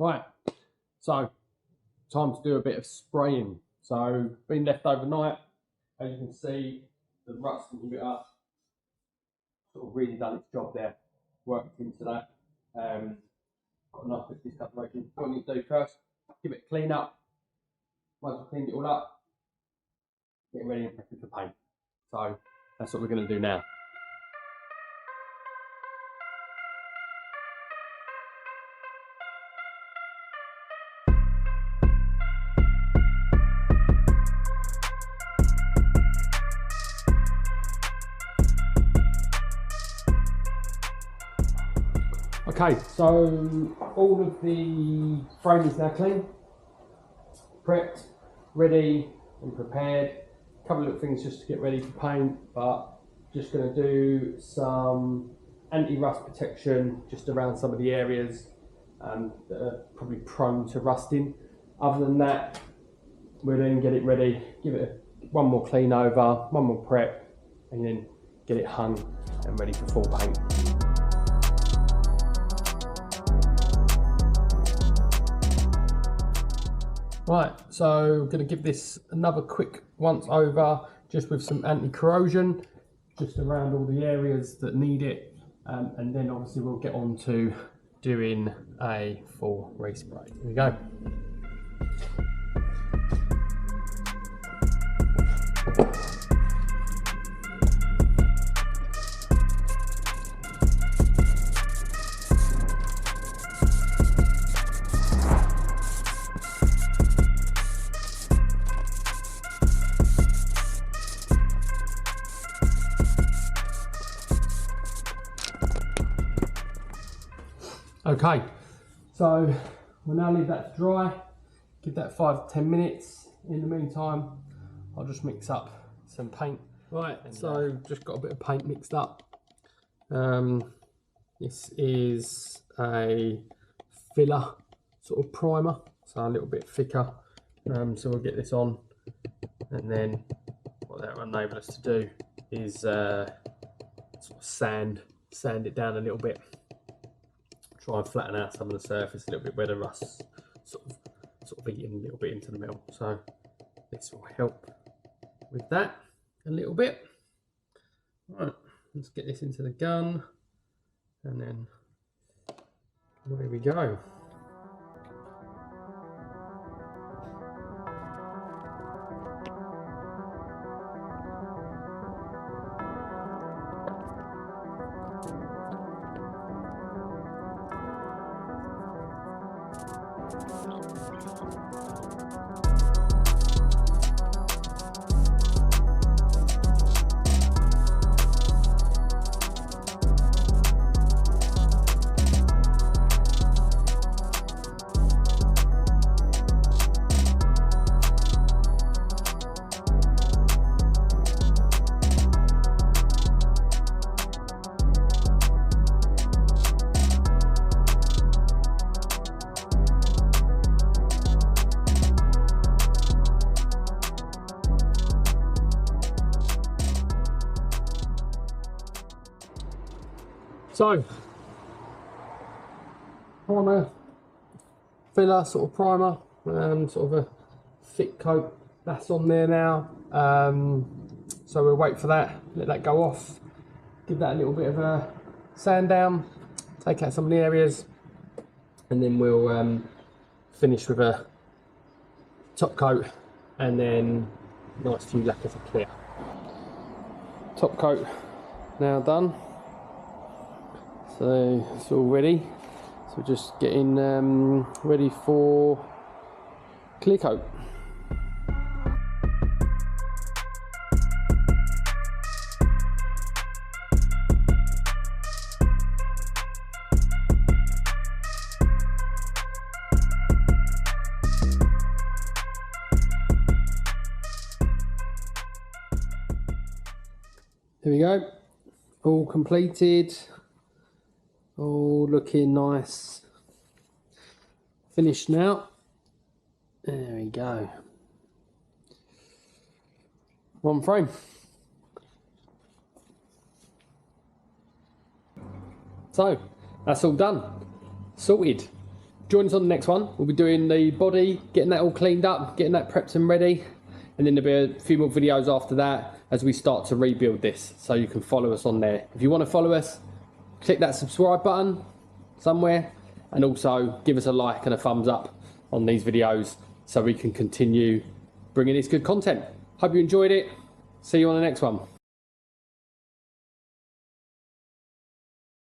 Right, so time to do a bit of spraying. So been left overnight, as you can see, the rust inhibitor sort of really done its job there, worked into that. Got enough of this preparation. What we need to do first, give it a clean up. Once we've cleaned it all up, get ready and prep it for paint. So that's what we're going to do now. Okay, so all of the frame is now clean, prepped, ready and prepared. A couple of little things just to get ready for paint, but just going to do some anti-rust protection just around some of the areas that are probably prone to rusting. Other than that, we'll then get it ready, give it one more clean over, one more prep, and then get it hung and ready for full paint. Right, so I'm going to give this another quick once over, just with some anti-corrosion, just around all the areas that need it, and then obviously we'll get on to doing a full respray. Here we go. Okay, so we'll now leave that to dry, give that 5 to 10 minutes. In the meantime, I'll just mix up some paint. Right, so just got a bit of paint mixed up. This is a filler sort of primer, so a little bit thicker. So we'll get this on, and then what that will enable us to do is sort of sand it down a little bit. Try and flatten out some of the surface a little bit where the rust sort of eating a little bit into the metal. So this will help with that a little bit. Right, let's get this into the gun, and then away we go. So, primer, filler, sort of primer, sort of a thick coat, that's on there now. So we'll wait for that, let that go off, give that a little bit of a sand down, take out some of the areas, and then we'll finish with a top coat, and then nice few lacquer for clear. Top coat now done. So it's all ready. So we're just getting ready for clear coat. There we go, all completed. All looking nice. Finished now. There we go. One frame. So that's all done. Sorted. join us on the next one. We'll be doing the body, getting that all cleaned up, getting that prepped and ready, and then there'll be a few more videos after that as we start to rebuild this, so you can follow us on there. If you want to follow us, click that subscribe button somewhere, and also give us a like and a thumbs up on these videos so we can continue bringing this good content. Hope you enjoyed it. See you on the next one.